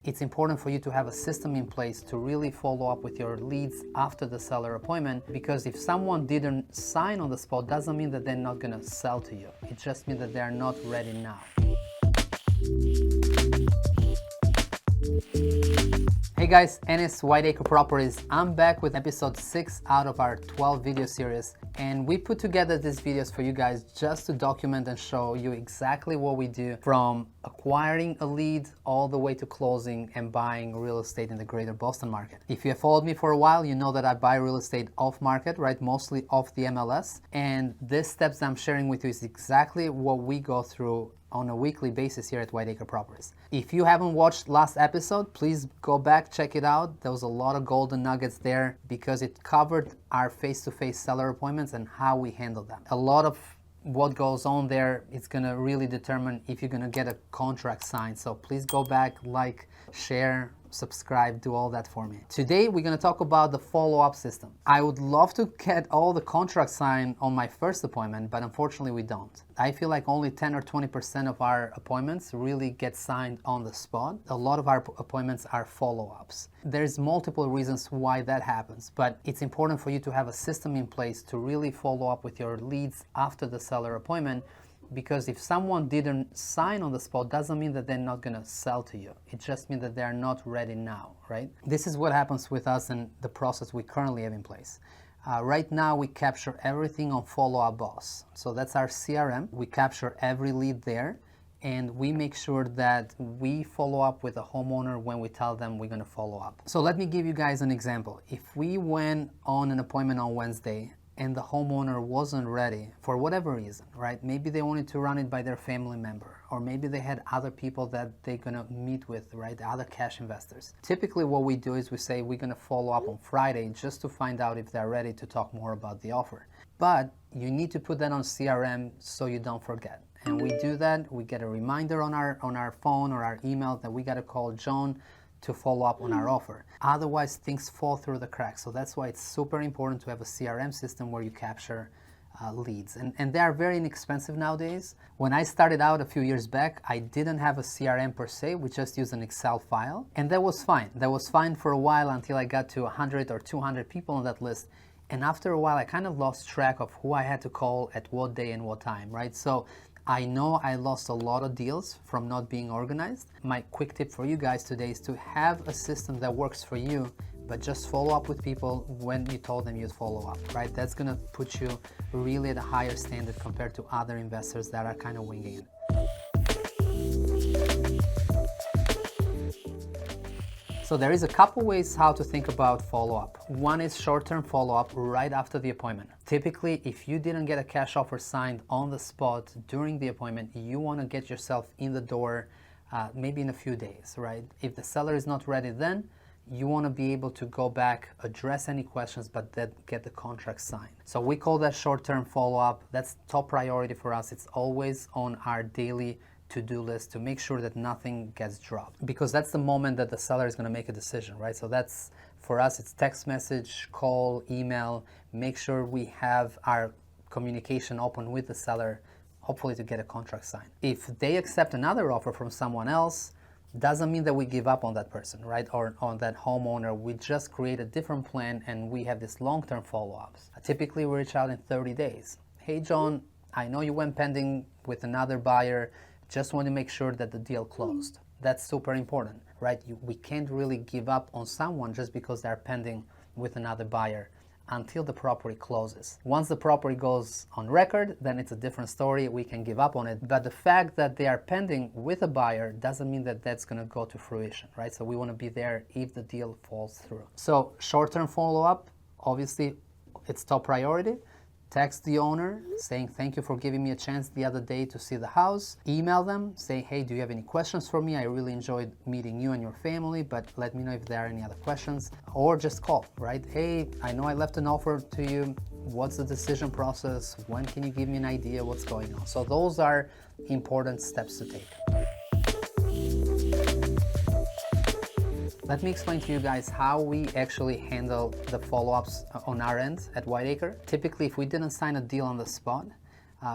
It's important for you to have a system in place to really follow up with your leads after the seller appointment, because if someone didn't sign on the spot, doesn't mean that they're not going to sell to you. It just means that they're not ready now. Hey guys, Enes Whiteacre Properties. I'm back with episode 6 out of our 12 video series, and we put together these videos for you guys just to document and show you exactly what we do, from acquiring a lead all the way to closing and buying real estate in the greater Boston market. If you have followed me for a while, you know that I buy real estate off market, right? Mostly off the MLS. And these steps I'm sharing with you is exactly what we go through on a weekly basis here at Whiteacre Properties. If you haven't watched last episode, please go back, check it out. There was a lot of golden nuggets there because it covered our face-to-face seller appointments and how we handle them. A lot of what goes on there, it's gonna really determine if you're gonna get a contract signed. So please go back, like, share, subscribe, do all that for me. Today we're going to talk about the follow-up system. I would love to get all the contracts signed on my first appointment, but unfortunately we don't. I feel like only 10 or 20% of our appointments really get signed on the spot. A lot of our appointments are follow-ups. There's multiple reasons why that happens, but it's important for you to have a system in place to really follow up with your leads after the seller appointment, because if someone didn't sign on the spot, doesn't mean that they're not going to sell to you. It just means that they're not ready now, right? This is what happens with us and the process we currently have in place. Right now, we capture everything on Follow Up Boss. So that's our CRM. We capture every lead there, and we make sure that we follow up with the homeowner when we tell them we're going to follow up. So let me give you guys an example. If we went on an appointment on Wednesday, and the homeowner wasn't ready for whatever reason, right? Maybe they wanted to run it by their family member, or maybe they had other people that they're gonna meet with, right? Other cash investors. Typically what we do is we say we're gonna follow up on Friday just to find out if they're ready to talk more about the offer. But you need to put that on CRM so you don't forget. And we do that, we get a reminder on our phone or our email that we gotta call John to follow up on our offer. Otherwise, things fall through the cracks. So that's why it's super important to have a CRM system where you capture leads. And they are very inexpensive nowadays. When I started out a few years back, I didn't have a CRM per se. We just used an Excel file. And that was fine. That was fine for a while until I got to 100 or 200 people on that list. And after a while, I kind of lost track of who I had to call at what day and what time, right? So I know I lost a lot of deals from not being organized. My quick tip for you guys today is to have a system that works for you, but just follow up with people when you told them you'd follow up, right? That's gonna put you really at a higher standard compared to other investors that are kind of winging it. So there is a couple ways how to think about follow-up. One is short-term follow-up right after the appointment. Typically, if you didn't get a cash offer signed on the spot during the appointment, you want to get yourself in the door maybe in a few days, right? If the seller is not ready then, you want to be able to go back, address any questions, but then get the contract signed. So we call that short-term follow-up. That's top priority for us. It's always on our daily to-do list to make sure that nothing gets dropped, because that's the moment that the seller is going to make a decision, right? So that's, for us, it's text message, call, email. Make sure we have our communication open with the seller, hopefully to get a contract signed. If they accept another offer from someone else, doesn't mean that we give up on that person, right? Or on that homeowner. We just create a different plan, and we have this long-term follow-ups. Typically we reach out in 30 days. Hey John, I know you went pending with another buyer. Just want to make sure that the deal closed. That's super important, right? We can't really give up on someone just because they're pending with another buyer until the property closes. Once the property goes on record, then it's a different story. We can give up on it. But the fact that they are pending with a buyer doesn't mean that that's going to go to fruition, right? So we want to be there if the deal falls through. So short-term follow-up, obviously, it's top priority. Text the owner saying, thank you for giving me a chance the other day to see the house. Email them, say, hey, do you have any questions for me? I really enjoyed meeting you and your family, but let me know if there are any other questions. Or just call, right? Hey, I know I left an offer to you. What's the decision process? When can you give me an idea what's going on? So those are important steps to take. Let me explain to you guys how we actually handle the follow-ups on our end at Whiteacre. Typically, if we didn't sign a deal on the spot,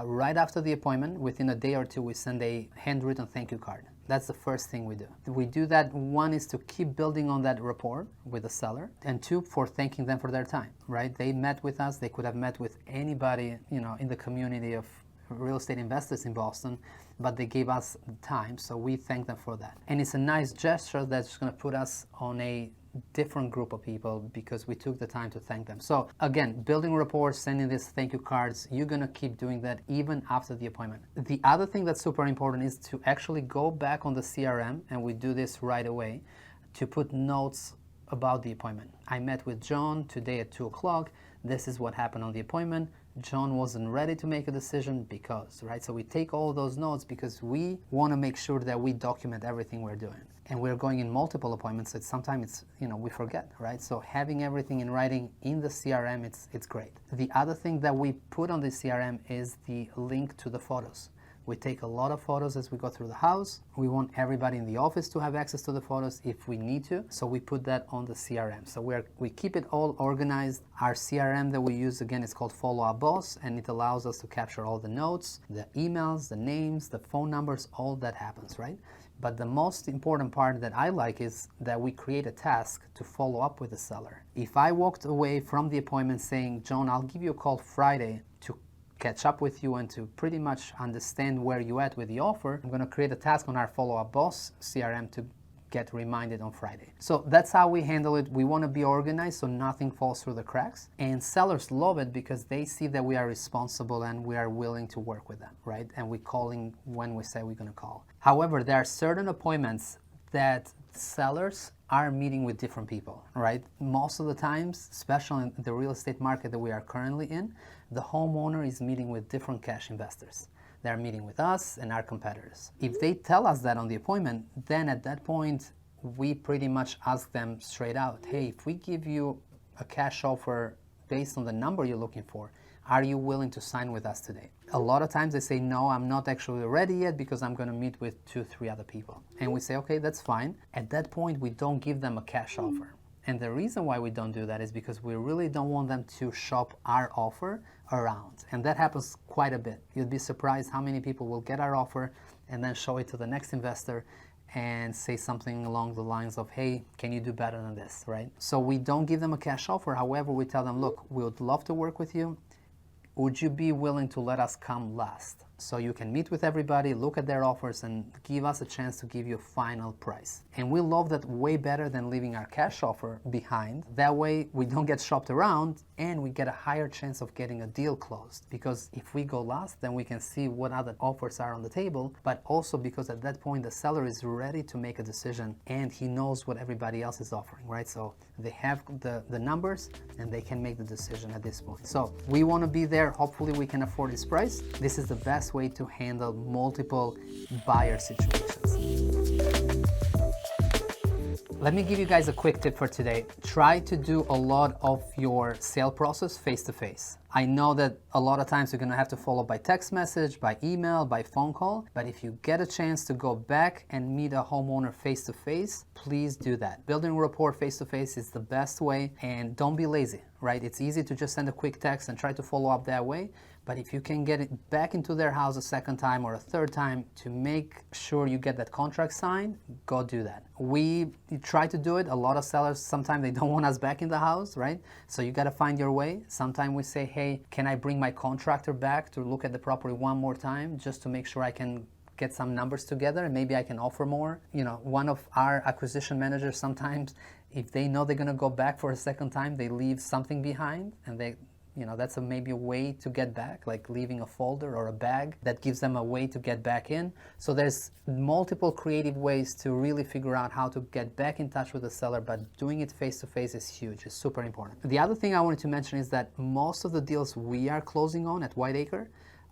right after the appointment, within a day or two, we send a handwritten thank you card. That's the first thing we do. We do that. One is to keep building on that rapport with the seller, and two, for thanking them for their time, right? They met with us. They could have met with anybody, in the community of real estate investors in Boston, but they gave us time, so we thank them for that. And it's a nice gesture that's going to put us on a different group of people because we took the time to thank them. So again, building rapport, sending these thank you cards, you're going to keep doing that even after the appointment. The other thing that's super important is to actually go back on the CRM, and we do this right away, to put notes about the appointment. I met with John today at 2 o'clock. This is what happened on the appointment. John wasn't ready to make a decision because, right? So we take all those notes because we want to make sure that we document everything we're doing. And we're going in multiple appointments, so sometimes we forget, right? So having everything in writing in the CRM, it's great. The other thing that we put on the CRM is the link to the photos. We take a lot of photos as we go through the house. We want everybody in the office to have access to the photos if we need to. So we put that on the CRM. So we keep it all organized. Our CRM that we use, again, is called Follow Up Boss, and it allows us to capture all the notes, the emails, the names, the phone numbers, all that happens, right? But the most important part that I like is that we create a task to follow up with the seller. If I walked away from the appointment saying, John, I'll give you a call Friday to catch up with you and to pretty much understand where you're at with the offer, I'm going to create a task on our Follow-Up Boss CRM to get reminded on Friday. So that's how we handle it. We want to be organized so nothing falls through the cracks. And sellers love it because they see that we are responsible and we are willing to work with them, right? And we're calling when we say we're going to call. However, there are certain appointments that sellers are meeting with different people, right? Most of the times, especially in the real estate market that we are currently in, the homeowner is meeting with different cash investors. They're meeting with us and our competitors. If they tell us that on the appointment, then at that point, we pretty much ask them straight out, hey, if we give you a cash offer based on the number you're looking for, are you willing to sign with us today? A lot of times they say, no, I'm not actually ready yet because I'm going to meet with 2-3 other people. And we say, okay, that's fine. At that point, we don't give them a cash offer. And the reason why we don't do that is because we really don't want them to shop our offer around. And that happens quite a bit. You'd be surprised how many people will get our offer and then show it to the next investor and say something along the lines of, hey, can you do better than this, right? So we don't give them a cash offer. However, we tell them, look, we would love to work with you. Would you be willing to let us come last? So you can meet with everybody, look at their offers, and give us a chance to give you a final price. And we love that way better than leaving our cash offer behind. That way we don't get shopped around and we get a higher chance of getting a deal closed. Because if we go last, then we can see what other offers are on the table, but also because at that point the seller is ready to make a decision and he knows what everybody else is offering, right? So they have the numbers and they can make the decision at this point. So we want to be there. Hopefully we can afford this price. This is the best way to handle multiple buyer situations. Let me give you guys a quick tip for today. Try to do a lot of your sale process face-to-face. I know that a lot of times you're going to have to follow by text message, by email, by phone call, but if you get a chance to go back and meet a homeowner face-to-face, please do that. Building rapport face-to-face is the best way, and don't be lazy, right? It's easy to just send a quick text and try to follow up that way, but if you can get it back into their house a second time or a third time to make sure you get that contract signed, go do that. We try to do it. A lot of sellers, sometimes they don't want us back in the house, right? So you got to find your way. Sometimes we say, hey, can I bring my contractor back to look at the property one more time just to make sure I can get some numbers together and maybe I can offer more. One of our acquisition managers, sometimes if they know they're going to go back for a second time, they leave something behind, and that's maybe a way to get back, like leaving a folder or a bag that gives them a way to get back in. So there's multiple creative ways to really figure out how to get back in touch with the seller, but doing it face-to-face is huge. It's super important. The other thing I wanted to mention is that most of the deals we are closing on at Whiteacre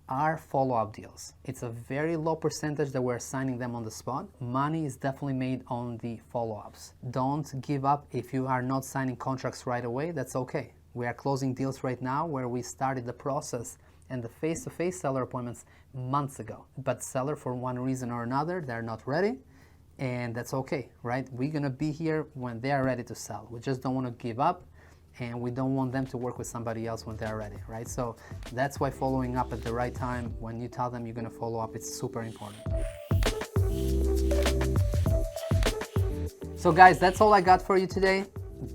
are follow-up deals. It's a very low percentage that we're signing them on the spot. Money is definitely made on the follow-ups. Don't give up. If you are not signing contracts right away, that's okay. We are closing deals right now where we started the process and the face-to-face seller appointments months ago. But seller, for one reason or another, they're not ready, and that's okay, right? We're gonna be here when they are ready to sell. We just don't want to give up, and we don't want them to work with somebody else when they're ready, right? So that's why following up at the right time, when you tell them you're gonna follow up, it's super important. So guys, that's all I got for you today.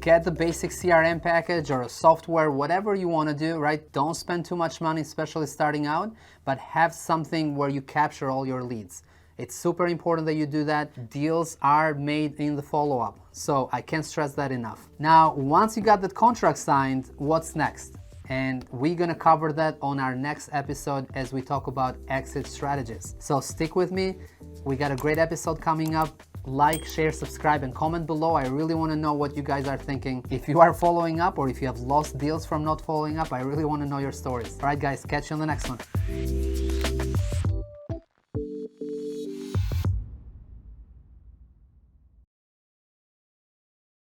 Get the basic CRM package or software, whatever you want to do, right? Don't spend too much money, especially starting out, but have something where you capture all your leads. It's super important that you do that. Deals are made in the follow-up, so I can't stress that enough. Now, once you got that contract signed, what's next? And we're gonna cover that on our next episode as we talk about exit strategies. So stick with me. We got a great episode coming up. Like, share, subscribe, and comment below. I really want to know what you guys are thinking. If you are following up or if you have lost deals from not following up, I really want to know your stories. All right, guys, catch you on the next one.